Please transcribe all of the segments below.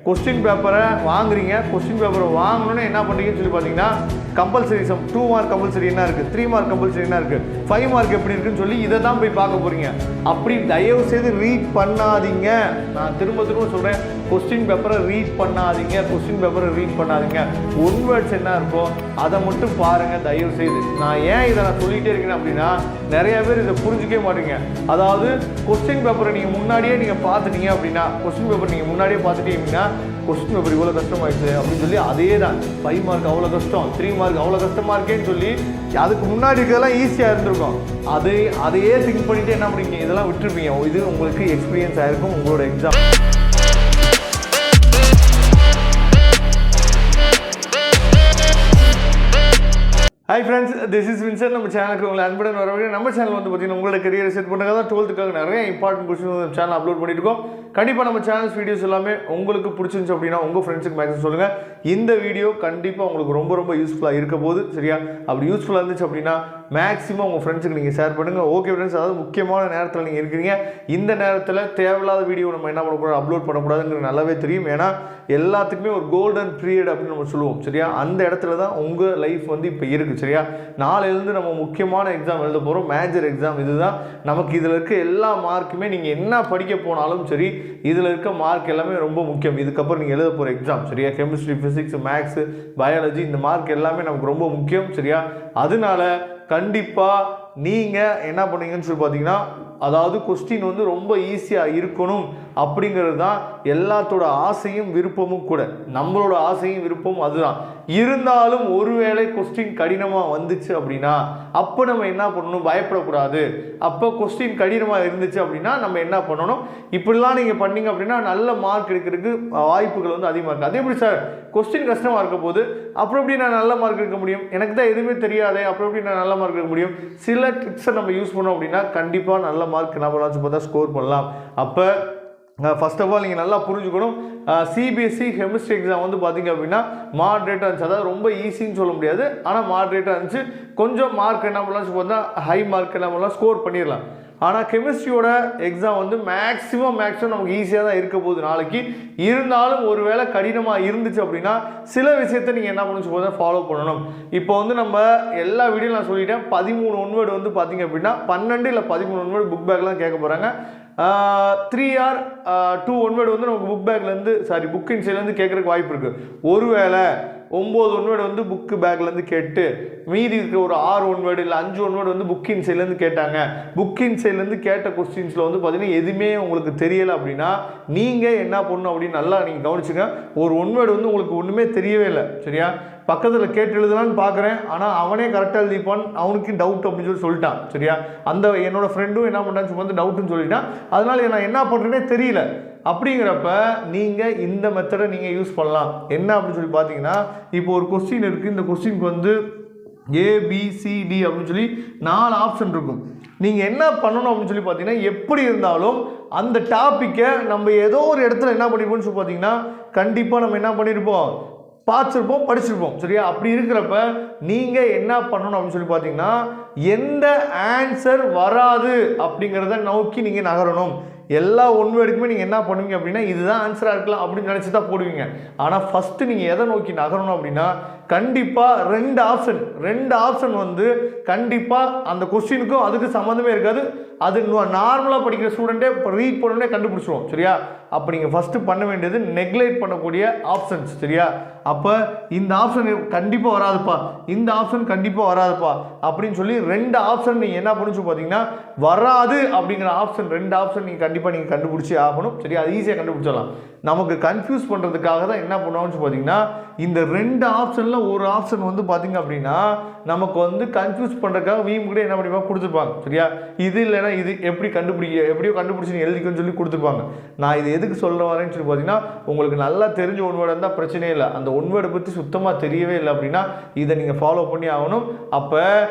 Question பேப்பரை வாங்குறீங்க. Question பேப்பரை வாங்கணும்னு என்ன பண்ணுறீங்கன்னு சொல்லி பார்த்தீங்கன்னா கம்பல்சரி சம் 2 மார்க் கம்பல்சரி என்ன இருக்குது, 3 மார்க் கம்பல்சரி என்ன இருக்குது, 5 மார்க் எப்படி இருக்குன்னு சொல்லி இதை தான் போய் பார்க்க போகிறீங்க. அப்படி தயவு செய்து ரீட் பண்ணாதீங்க. நான் திரும்ப சொல்கிறேன், கொஸ்டின் பேப்பரை ரீட் பண்ணாதீங்க. கொஸ்டின் பேப்பரை ரீட் பண்ணாதீங்க. ஒன் வேர்ட்ஸ் என்ன இருக்கோ அதை மட்டும் பாருங்கள் தயவு செய்து. நான் ஏன் இதை நான் சொல்லிகிட்டே இருக்கேன் அப்படின்னா நிறைய பேர் இதை புரிஞ்சிக்கவே மாட்டீங்க. அதாவது கொஸ்டின் பேப்பரை நீங்கள் முன்னாடியே நீங்கள் பார்த்துட்டீங்க அப்படின்னா, கொஸ்டின் பேப்பர் நீங்கள் முன்னாடியே பார்த்துட்டீங்கன்னா கொஸ்டின் பேப்பர் இவ்வளோ கஷ்டமாயிடுச்சு அப்படின்னு சொல்லி அதே தான் 5 மார்க் அவ்வளோ கஷ்டம், 3 மார்க் அவ்வளோ கஷ்டமாக இருக்கேன்னு சொல்லி அதுக்கு முன்னாடி இருக்கிறதெல்லாம் ஈஸியாக இருந்திருக்கும். அதையே திங்க் பண்ணிட்டு என்ன பண்ணுறீங்க, இதெல்லாம் விட்டுருப்பீங்க. இது உங்களுக்கு எக்ஸ்பீரியன்ஸ் ஆகிருக்கும் உங்களோட exam. Hi friends, this is Windsor. நம்ம சேனலுக்கு உங்களை அன்புடன் வரவேற்கிறேன். நம்ம சேனல் வந்து பார்த்தீங்கன்னா உங்களோட கரியரை செட் பண்ணுறதுக்காக தான் 12th நிறைய இம்பார்ட்டன்ட் கொஸ்டின் சேனல் அப்லோட் பண்ணிட்டு இருக்கோம். கண்டிப்பாக நம்ம சேனல்ஸ் வீடியோஸ் எல்லாமே உங்களுக்கு பிடிச்சிருந்துச்சு அப்படின்னா உங்கள் ஃப்ரெண்ட்ஸுக்கு மேக்ஸிமம் சொல்லுங்கள். இந்த வீடியோ கண்டிப்பாக உங்களுக்கு ரொம்ப ரொம்ப யூஸ்ஃபுல்லாக இருக்க போது. சரியா? அப்படி யூஸ்ஃபுல்லாக இருந்துச்சு அப்படின்னா மேக்ஸிமம் உங்கள் ஃப்ரெண்ட்ஸுக்கு நீங்கள் ஷேர் பண்ணுங்கள். ஓகே ஃப்ரெண்ட்ஸ், அதாவது முக்கியமான நேரத்தில் நீங்கள் இருக்கிறீங்க. இந்த நேரத்தில் தேவையில்லாத வீடியோ நம்ம என்ன பண்ணக்கூடாது, அப்லோட் பண்ணக்கூடாதுங்கிறது நல்லாவே தெரியும். ஏன்னா எல்லாத்துக்குமே ஒரு கோல்டன் பீரியட் அப்படின்னு நம்ம சொல்லுவோம். சரியா? அந்த இடத்துல தான் உங்கள் லைஃப் வந்து இப்போ இருக்குது. சரியா? நாளையிலேருந்து நம்ம முக்கியமான எக்ஸாம் எழுத போகிறோம். மேஜர் எக்ஸாம் இதுதான். நமக்கு இதில் இருக்க எல்லா மார்க்குமே நீங்கள் என்ன படிக்க போனாலும் சரி, இதில் இருக்க மார்க் எல்லாமே ரொம்ப முக்கியம். இதுக்கப்புறம் நீங்கள் எழுத போகிற எக்ஸாம். சரியா? கெமிஸ்ட்ரி, ஃபிசிக்ஸ், மேக்ஸு, பயாலஜி, இந்த மார்க் எல்லாமே நமக்கு ரொம்ப முக்கியம். சரியா? அதனால கண்டிப்பாக நீங்கள் என்ன பண்ணீங்கன்னு சொல்லி பார்த்தீங்கன்னா, அதாவது கொஸ்டின் வந்து ரொம்ப ஈஸியாக இருக்கணும் அப்படிங்கிறது தான் எல்லாத்தோட ஆசையும் விருப்பமும் கூட. நம்மளோட ஆசையும் விருப்பமும் அதுதான். இருந்தாலும் ஒருவேளை கொஸ்டின் கடினமாக வந்துச்சு அப்படின்னா அப்போ நம்ம என்ன பண்ணணும், பயப்படக்கூடாது. அப்போ கொஸ்டின் கடினமாக இருந்துச்சு அப்படின்னா நம்ம என்ன பண்ணணும், இப்படிலாம் நீங்கள் பண்ணீங்க அப்படின்னா நல்ல மார்க் எடுக்கிறதுக்கு வாய்ப்புகள் வந்து அதிகமாக இருக்குது. அதே எப்படி சார் கொஸ்டின் கஷ்டமாக இருக்க போது அப்புறம் எப்படி நான் நல்ல மார்க் எடுக்க முடியும், எனக்கு தான் எதுவுமே தெரியாதே, அப்புறம் எப்படி நான் நல்ல மார்க் எடுக்க முடியும்? சில ட்ரிக்ஸை நம்ம யூஸ் பண்ணோம் அப்படின்னா கண்டிப்பாக நல்ல மார்க் என்ன பண்ணலாம் பார்த்தா ஸ்கோர் பண்ணலாம். அப்போ ஃபர்ஸ்ட் ஆஃப் ஆல் நீங்கள் நல்லா புரிஞ்சுக்கணும், சிபிஎஸ்சி கெமிஸ்ட்ரி எக்ஸாம் வந்து பார்த்தீங்க அப்படின்னா மாட்ரேட்டாக இருந்துச்சு. அதாவது ரொம்ப ஈஸின்னு சொல்ல முடியாது, ஆனால் மாட்ரேட்டாக இருந்துச்சு. கொஞ்சம் மார்க் என்ன பண்ணலாம் பார்த்தா ஹை மார்க் என்ன பண்ணலாம், ஸ்கோர் பண்ணிடலாம். ஆனால் கெமிஸ்ட்ரியோட எக்ஸாம் வந்து மேக்ஸிமம் நமக்கு ஈஸியாக தான் இருக்க போகுது நாளைக்கு. இருந்தாலும் ஒரு வேளை கடினமாக இருந்துச்சு அப்படின்னா சில விஷயத்தை நீங்கள் என்ன பண்ணணும் போது ஃபாலோ பண்ணணும். இப்போ வந்து நம்ம எல்லா வீடியோ நான் சொல்லிட்டேன். 13 ஒன்வேர்டு வந்து பார்த்தீங்க அப்படின்னா 12 இல்லை 13 ஒன்வேர்டு புக் பேக்லாம் கேட்க போகிறாங்க. 3 or 2 ஒன்வேர்டு வந்து நமக்கு புக் பேக்லேருந்து புக் இன்சைட்லேருந்து கேட்குறதுக்கு வாய்ப்பு இருக்குது. ஒருவேளை 9 ஒன்வேர்டு வந்து புக்கு பேக்லேருந்து கேட்டு மீதி இருக்கிற ஒரு 6 ஒன்வேர்டு இல்லை 5 ஒன்வேர்டு வந்து புக் இன்சைட்லேருந்து கேட்டாங்க. புக் இன்சைட்லேருந்து கேட்ட கொஸ்டின்ஸில் வந்து பார்த்தீங்கன்னா எதுவுமே உங்களுக்கு தெரியலை அப்படின்னா நீங்கள் என்ன பண்ணணும் அப்படின்னு நல்லா நீங்கள் கவனிச்சுங்க. ஒரு ஒன்வேர்டு வந்து உங்களுக்கு ஒன்றுமே தெரியவே இல்லை. சரியா? பக்கத்தில் கேட்டு எழுதலான்னு பார்க்குறேன், ஆனால் அவனே கரெக்டாக எழுதிப்பான், அவனுக்கு டவுட் அப்படின்னு சொல்லிட்டான். சரியா? அந்த என்னோட ஃப்ரெண்டும் என்ன பண்ணான்னு வந்து டவுட்டுன்னு சொல்லிட்டான். அதனால நான் என்ன பண்ணுறேனே தெரியல. அப்படிங்கிறப்ப நீங்கள் இந்த மெத்தடை நீங்கள் யூஸ் பண்ணலாம். என்ன அப்படின்னு சொல்லி பார்த்தீங்கன்னா, இப்போ ஒரு கொஸ்டின் இருக்குது. இந்த கொஸ்டினுக்கு வந்து ABCD அப்படின்னு சொல்லி 4 ஆப்ஷன் இருக்கும். நீங்கள் என்ன பண்ணணும் அப்படின்னு சொல்லி பார்த்தீங்கன்னா, எப்படி இருந்தாலும் அந்த டாப்பிக்கை நம்ம ஏதோ ஒரு இடத்துல என்ன பண்ணிருப்போம்னு சொல்லி பார்த்தீங்கன்னா கண்டிப்பாக நம்ம என்ன பண்ணியிருப்போம், பார்த்துருப்போம், படிச்சிருப்போம். சரியா? அப்படி இருக்கிறப்ப நீங்கள் என்ன பண்ணணும் அப்படின்னு சொல்லி பார்த்தீங்கன்னா, எந்த ஆன்சர் வராது அப்படிங்கிறத நோக்கி நீங்கள் நகரணும். எல்லா ஒன்வேர்டுக்குமே நீங்கள் என்ன பண்ணுவீங்க அப்படின்னா இதுதான் ஆன்சராக இருக்கலாம் அப்படின்னு நினச்சி தான் போடுவீங்க. ஆனால் ஃபஸ்ட்டு நீங்கள் எதை நோக்கி நகரணும் அப்படின்னா கண்டிப்பாக 2 ஆப்ஷன் வந்து கண்டிப்பாக அந்த கொஸ்டினுக்கும் அதுக்கு சம்மந்தமே இருக்காது. அது நார்மலாக படிக்கிற ஸ்டூடெண்ட்டே ரீட் பண்ணோடனே கண்டுபிடிச்சிருவோம். சரியா? அப்போ நீங்கள் ஃபஸ்ட்டு பண்ண வேண்டியது நெக்லெக்ட் பண்ணக்கூடிய ஆப்ஷன்ஸ். சரியா? அப்போ இந்த ஆப்ஷன் கண்டிப்பாக வராதுப்பா, இந்த ஆப்ஷன் கண்டிப்பாக வராதுப்பா அப்படின்னு சொல்லி 2 ஆப்ஷன் நீங்கள் என்ன பண்ணுச்சு பார்த்தீங்கன்னா வராது அப்படிங்கிற ஆப்ஷன் 2 ஆப்ஷன் நீங்கள் கண்டிப்பாக நீங்கள் கண்டுபிடிச்சி ஆகணும். சரியா? அது ஈஸியாக கண்டுபிடிச்சிடலாம். நமக்கு கன்ஃபியூஸ் பண்ணுறதுக்காக தான் என்ன பண்ணுவாங்கன்னு பார்த்தீங்கன்னா இந்த 2 ஆப்ஷனில் ஒரு ஆப்ஷன் வந்து பார்த்தீங்க அப்படின்னா நமக்கு வந்து கன்ஃபியூஸ் பண்ணுறதுக்காக வீம் கூட என்ன பண்ணிப்பா கொடுத்துருப்பாங்க. சரியா? இது இல்லைன்னா இது எப்படியோ கண்டுபிடிச்சி நீ எழுதிக்கன்னு சொல்லி கொடுத்துருப்பாங்க. நான் இது எதுக்கு சொல்ல வரேன்னு சொல்லி பார்த்தீங்கன்னா உங்களுக்கு நல்லா தெரிஞ்ச ஒன்வேர்டு இருந்தால் பிரச்சனையே இல்லை. அந்த ஒன்வேர்டை பற்றி சுத்தமாக தெரியவே இல்லை அப்படின்னா இதை நீங்கள் ஃபாலோ பண்ணி ஆகணும். அப்போ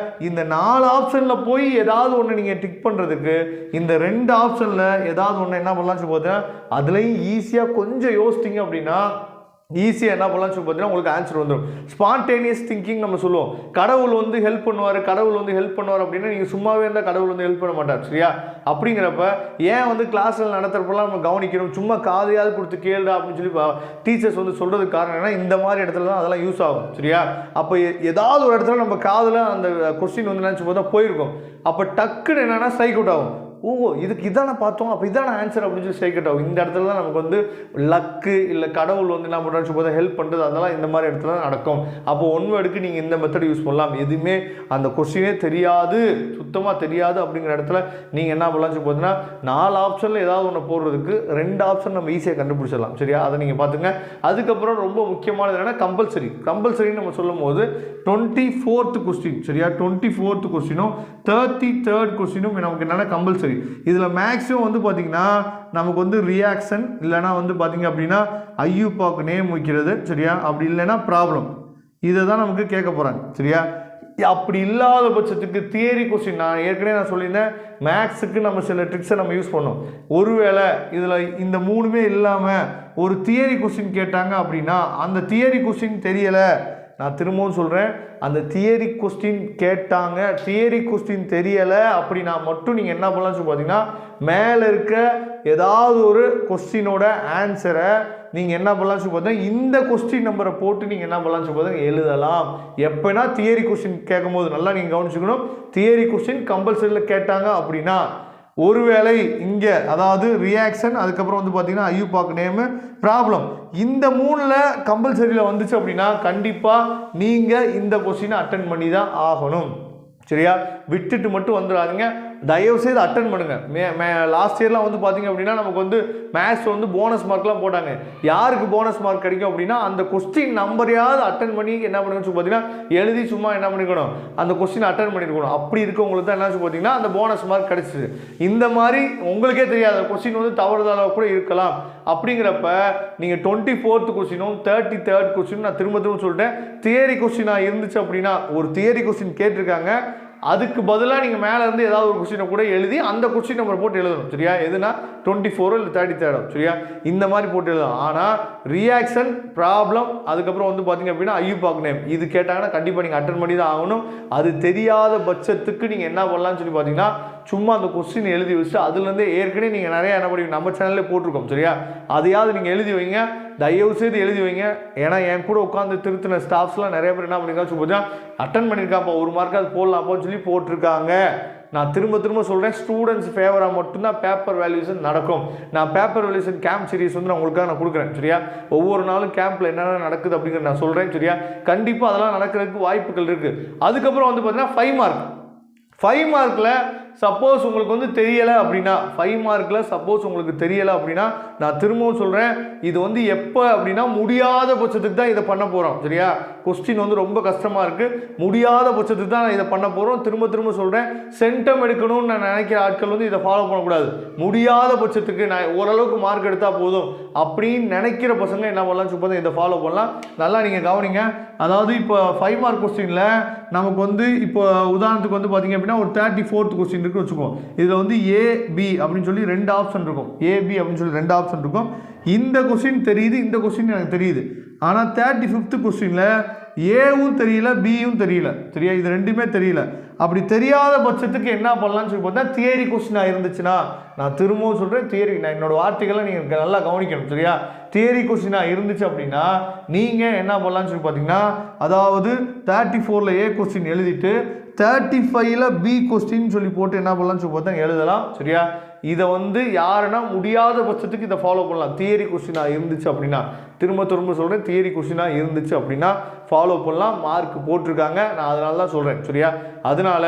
இந்த 4 ஆப்ஷனில் போய் ஏதாவது ஒன்று நீங்கள் டிக் பண்ணுறதுக்கு இந்த 2 ஆப்ஷனில் ஏதாவது ஒன்று என்ன பண்ணலாம்னு சொல்லி பார்த்தீங்கன்னா அதுலேயும் ஈஸியாக கொஞ்சம் யோசிச்சிங்க அப்படின்னா ஈஸியாக என்ன பண்ணலாம்னு சொல்லி பார்த்தீங்கன்னா உங்களுக்கு ஆன்சர் வந்துடும். ஸ்பான்டேனியஸ் திங்கிங் நம்ம சொல்லுவோம். கடவுள் வந்து ஹெல்ப் பண்ணுவார், கடவுள் வந்து ஹெல்ப் பண்ணுவார் அப்படின்னா நீங்கள் சும்மாவே இருந்தால் கடவுள் வந்து ஹெல்ப் பண்ண மாட்டார். சரியா? அப்படிங்கிறப்ப ஏன் வந்து கிளாஸில் நடத்துகிறப்பெல்லாம் நம்ம கவனிக்கணும், சும்மா காதையாவது கொடுத்து கேளுடா அப்படின்னு சொல்லி டீச்சர்ஸ் வந்து சொல்கிறதுக்கு காரணம் என்னன்னா இந்த மாதிரி இடத்துல தான் அதெல்லாம் யூஸ் ஆகும். சரியா? அப்போ ஏதாவது ஒரு இடத்துல நம்ம காதில் அந்த கொஸ்டின் வந்து நினச்சி பார்த்தா போயிருக்கும். அப்போ டக்குன்னு என்னென்னா ஸ்ட்ரைக் அவுட் ஆகும். ஓ இதுக்கு இதான பார்த்தோம், அப்போ இதான ஆன்சர் அப்படின்னு சொல்லி ஸ்ட்ரைக் அவுட் ஆகும். இந்த இடத்துல தான் நமக்கு வந்து லக்கு இல்லை கடவுள் வந்து என்ன பண்ணுறான்னு போது ஹெல்ப் பண்ணுறது, அதெல்லாம் இந்த மாதிரி இடத்துல தான் நடக்கும். அப்போ ஒன் வேர்டுக்கு நீங்கள் இந்த மெத்தட் யூஸ் பண்ணலாம். எதுவுமே அந்த கொஸ்டினே தெரியாது, சுத்தமாக தெரியாது அப்படிங்கிற இடத்துல நீங்கள் என்ன பண்ணலாம் சொல்லி பார்த்தீங்கன்னா 4 ஆப்ஷனில் ஏதாவது ஒன்று போடுறதுக்கு 2 ஆப்ஷன் நம்ம ஈஸியாக கண்டுபிடிச்சிடலாம். சரியா? அதை நீங்கள் பார்த்துங்க. அதுக்கப்புறம் ரொம்ப முக்கியமானது என்னென்னா கம்பல்சரின்னு நம்ம சொல்லும் போது 24th கொஸ்டின். சரியா? 24th கொஸ்டினும் 33rd கொஸ்டினும் நமக்கு என்னென்னா கம்பல்சரி. இதில் மேக்ஸிமம் வந்து பார்த்தீங்கன்னா நமக்கு வந்து ரியாக்ஷன் இல்லைனா வந்து பார்த்தீங்க அப்படின்னா ஐயூபாக்கு நேம் வைக்கிறது. சரியா? அப்படி இல்லைன்னா ப்ராப்ளம், இதை தான் நமக்கு கேட்க போகிறாங்க. சரியா? அப்படி இல்லாத பட்சத்துக்கு தியரி கொஸ்டின் நான் ஏற்கனவே சொல்லியிருந்தேன், மேக்ஸுக்கு நம்ம சில ட்ரிக்ஸை நம்ம யூஸ் பண்ணோம். ஒருவேளை இதில் இந்த 3மே இல்லாமல் ஒரு தியரி கொஸ்டின் கேட்டாங்க அப்படின்னா அந்த தியரி கொஸ்டின் தெரியலை, நான் திரும்பவும் சொல்கிறேன், அந்த தியரி கொஸ்டின் கேட்டாங்க, தியரி கொஸ்டின் தெரியலை அப்படின்னா மட்டும் நீங்கள் என்ன பண்ணலாம் சொல்லி பார்த்தீங்கன்னா மேலே இருக்க ஏதாவது ஒரு கொஸ்டினோட ஆன்சரை நீங்கள் என்ன பண்ணலாம் சொல்லி பார்த்தீங்கன்னா இந்த கொஸ்டின் நம்பரை போட்டு நீங்கள் என்ன பண்ணலாம் சொல்லி பார்த்தீங்கன்னா எழுதலாம். எப்போனா தியரி கொஸ்டின் கேட்கும் போது நல்லா நீங்கள் கவனிச்சுக்கணும். தியரி கொஸ்டின் கம்பல்சரியில் கேட்டாங்க அப்படின்னா ஒருவேளை இங்கே அதாவது ரியாக்ஷன், அதுக்கப்புறம் வந்து பார்த்தீங்கன்னா ஐயூபாக்கு நேமு, ப்ராப்ளம், இந்த 3ல் கம்பல்சரியில் வந்துச்சு அப்படின்னா கண்டிப்பாக நீங்கள் இந்த கொஸ்டினை அட்டென்ட் பண்ணி தான் ஆகணும். சரியா? விட்டுட்டு மட்டும் வந்துடாதீங்க, தயவுசெய்து அட்டன் பண்ணுங்கள். லாஸ்ட் இயர்லாம் வந்து பார்த்தீங்க அப்படின்னா நமக்கு வந்து மேத்ஸ் வந்து போனஸ் மார்க்லாம் போட்டாங்க. யாருக்கு போனஸ் மார்க் கிடைக்கும் அப்படின்னா அந்த கொஸ்டின் நம்பரையாவது அட்டன் பண்ணி என்ன பண்ணுங்கன்னு சொல்லி பார்த்தீங்கன்னா எழுதி சும்மா என்ன பண்ணிக்கணும், அந்த கொஸ்டின் அட்டன் பண்ணியிருக்கணும். அப்படி இருக்கவங்களுக்கு தான் என்ன சொல்லி பார்த்தீங்கன்னா அந்த போனஸ் மார்க் கிடைச்சிது. இந்த மாதிரி உங்களுக்கே தெரியாத கொஸ்டின் வந்து தவறுதலாக கூட இருக்கலாம். அப்படிங்கிறப்ப நீங்கள் 24th கொஸ்டினும் 33rd கொஸ்டினும் நான் திரும்ப சொல்லிட்டேன், தியரி கொஸ்டினாக இருந்துச்சு அப்படின்னா ஒரு தியரி கொஸ்டின் கேட்டிருக்காங்க, அதுக்கு பதிலாக நீங்கள் மேலே இருந்து ஏதாவது ஒரு கொஸ்டினை கூட எழுதி அந்த கொஸ்டின் நம்பர் போட்டு எழுதணும். சரியா? எதுனா 24 இல்லை 33. சரியா? இந்த மாதிரி போட்டு எழுதணும். ஆனால் ரியாக்ஷன், ப்ராப்ளம், அதுக்கப்புறம் வந்து பார்த்தீங்க அப்படின்னா ஐயூபாக் நேம், இது கேட்டாங்கன்னா கண்டிப்பாக நீங்கள் அட்டன் பண்ணி தான் ஆகணும். அது தெரியாத பட்சத்துக்கு நீங்கள் என்ன பண்ணலாம்னு சொல்லி பார்த்தீங்கன்னா சும்மா அந்த கொஸ்டின் எழுதி வச்சுட்டு அதுலேருந்தே ஏற்கனவே நீங்கள் நிறைய என்ன பண்ணுவீங்க நம்ம சேனல்லே போட்டிருக்கோம். சரியா? அதையாவது நீங்கள் எழுதி வைங்க, தயவு செய்து எழுதி வைங்க. ஏன்னா என் கூட உட்காந்து திருத்தின ஸ்டாஃப்ஸ்லாம் நிறைய பேர் என்ன பண்ணியிருக்காங்க சொல்லி அட்டன் பண்ணியிருக்காப்பா, 1 மார்க் அது போடலாம்ப்பான்னு சொல்லி போட்டிருக்காங்க. நான் திரும்ப சொல்கிறேன், ஸ்டூடெண்ட்ஸ் ஃபேவராக மட்டும்தான் பேப்பர் வேல்யூஷன் நடக்கும். நான் பேப்பர் வேல்யூஷன் கேம்ப் சீரிஸ் வந்து நான் உங்களுக்காக நான் கொடுக்குறேன். சரியா? ஒவ்வொரு நாளும் கேம்பில் என்னென்ன நடக்குது அப்படிங்கிறத நான் சொல்கிறேன். சரியா? கண்டிப்பாக அதெல்லாம் நடக்கிறதுக்கு வாய்ப்புகள் இருக்குது. அதுக்கப்புறம் வந்து பார்த்தீங்கன்னா 5 மார்க்கில் சப்போஸ் உங்களுக்கு வந்து தெரியலை அப்படின்னா 5 மார்க்கில் சப்போஸ் உங்களுக்கு தெரியலை அப்படின்னா நான் திரும்பவும் சொல்கிறேன், இது வந்து எப்போ அப்படின்னா முடியாத பட்சத்துக்கு தான் இதை பண்ண போகிறோம். சரியா? கொஸ்டின் வந்து ரொம்ப கஷ்டமாக இருக்குது, முடியாத பட்சத்துக்கு தான் இதை பண்ண போகிறோம். திரும்ப சொல்கிறேன், சென்டம் எடுக்கணும்னு நான் நினைக்கிற ஆட்கள் வந்து இதை ஃபாலோ பண்ணக்கூடாது. முடியாத பட்சத்துக்கு நான் ஓரளவுக்கு மார்க் எடுத்தால் போதும் அப்படின்னு நினைக்கிற பசங்க என்ன பண்ணலாம் சொல்லி இதை ஃபாலோ பண்ணலாம். நல்லா நீங்கள் கவனிங்க. அதாவது இப்போ 5 மார்க் கொஸ்டினில் நமக்கு வந்து இப்போ உதாரணத்துக்கு வந்து பார்த்தீங்க அப்படின்னா ஒரு 34th கொஸ்டின் இருக்குன்னு வச்சுக்கோம். இதில் வந்து ஏபி அப்படின்னு சொல்லி 2 ஆப்ஷன் இருக்கும். ஏபி அப்படின்னு சொல்லி 2 ஆப்ஷன் இருக்கும். இந்த கொஸ்டின் தெரியுது, இந்த கொஸ்டின் எனக்கு தெரியுது. ஆனால் 35th கொஸ்டினில் ஏவும் தெரியல, பியும் தெரியல. சரியா? இது 2மே தெரியல. அப்படி தெரியாத பட்சத்துக்கு என்ன பண்ணலாம்னு சொல்லி பார்த்தா தியரி கொஸ்டினாக இருந்துச்சுன்னா நான் திரும்பவும் சொல்கிறேன், தியரி, நான் என்னோட வார்த்தைகளை நீங்கள் நல்லா கவனிக்கணும். சரியா? தியரி கொஸ்டினாக இருந்துச்சு அப்படின்னா நீங்கள் என்ன பண்ணலாம்னு சொல்லி பார்த்தீங்கன்னா அதாவது 34ல் ஏ கொஸ்டின் எழுதிட்டு 35ல் பி கொஸ்டின் சொல்லி போட்டு என்ன பண்ணலாம்னு சொல்லி பார்த்தா எழுதலாம். சரியா? இதை வந்து யாருன்னா முடியாத பட்சத்துக்கு இதை ஃபாலோ பண்ணலாம். தியரி கொஸ்டினாக இருந்துச்சு அப்படின்னா திரும்ப சொல்கிறேன், தியரி கொஸ்டினாக இருந்துச்சு அப்படின்னா ஃபாலோ பண்ணலாம். மார்க் போட்டிருக்காங்க, நான் அதனால தான் சொல்கிறேன். சரியா? அதனால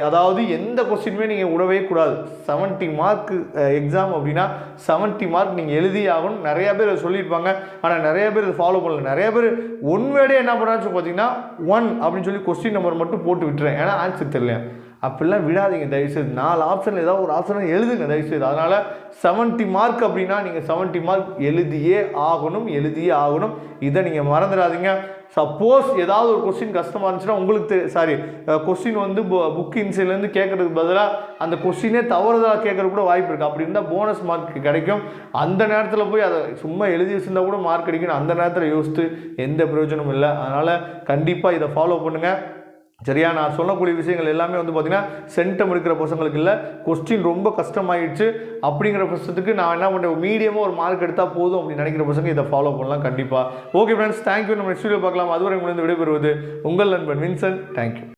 அதாவது எந்த கொஸ்டினுமே நீங்கள் விடவே கூடாது. 70 மார்க் எக்ஸாம் அப்படின்னா 70 மார்க் நீங்கள் எழுதி ஆகணும். நிறைய பேர் சொல்லியிருப்பாங்க, ஆனால் நிறைய பேர் இதை ஃபாலோ பண்ணல. நிறைய பேர் ஒன் வேர்டே என்ன பண்ணுறான்னு சொல்லி பார்த்தீங்கன்னா 1 அப்படின்னு சொல்லி கொஸ்டின் நம்பர் மட்டும் போட்டு விட்டுறேன், ஏன்னா ஆன்சர் தெரியல. அப்படிலாம் விடாதீங்க தயவுசெய்து. 4 ஆப்ஷனில் ஏதாவது ஒரு ஆப்ஷனை எழுதுங்க தயவுசெய்து. அதனால் 70 மார்க் அப்படின்னா நீங்கள் 70 மார்க் எழுதியே ஆகணும். இதை நீங்கள் மறந்துடாதீங்க. சப்போஸ் ஏதாவது ஒரு கொஸ்டின் கஷ்டமாக இருந்துச்சுன்னா உங்களுக்கு கொஸ்டின் வந்து புக் இன்சைட்லேருந்து கேட்கறதுக்கு பதிலாக அந்த கொஸ்டினே தவறுதலாக கேட்கறது கூட வாய்ப்பு இருக்குது. அப்படி இருந்தால் போனஸ் மார்க் கிடைக்கும். அந்த நேரத்தில் போய் அதை சும்மா எழுதி வச்சுருந்தா கூட மார்க் கிடைக்கும். அந்த நேரத்தில் யோசித்து எந்த பிரயோஜனமும் இல்லை. அதனால் கண்டிப்பாக இதை ஃபாலோ பண்ணுங்கள். சரியா? நான் சொல்லக்கூடிய விஷயங்கள் எல்லாமே வந்து பார்த்தீங்கன்னா சென்டம் இருக்கிற பசங்களுக்கு இல்லை, கொஸ்டின் ரொம்ப கஷ்டமாயிடுச்சு அப்படிங்கிற பட்சத்துக்கு நான் என்ன பண்ணுறேன், மீடியமாக ஒரு மார்க் எடுத்தால் போதும் அப்படின்னு நினைக்கிற பசங்க இதை ஃபாலோ பண்ணலாம் கண்டிப்பாக. Okay friends, thank you. நம்ம நெக்ஸ்ட் வீடியோ பார்க்கலாம். அதுவரை உங்களுக்கு விடைபெறுவது உங்கள் நண்பன் வின்சென்ட். தேங்க்யூ.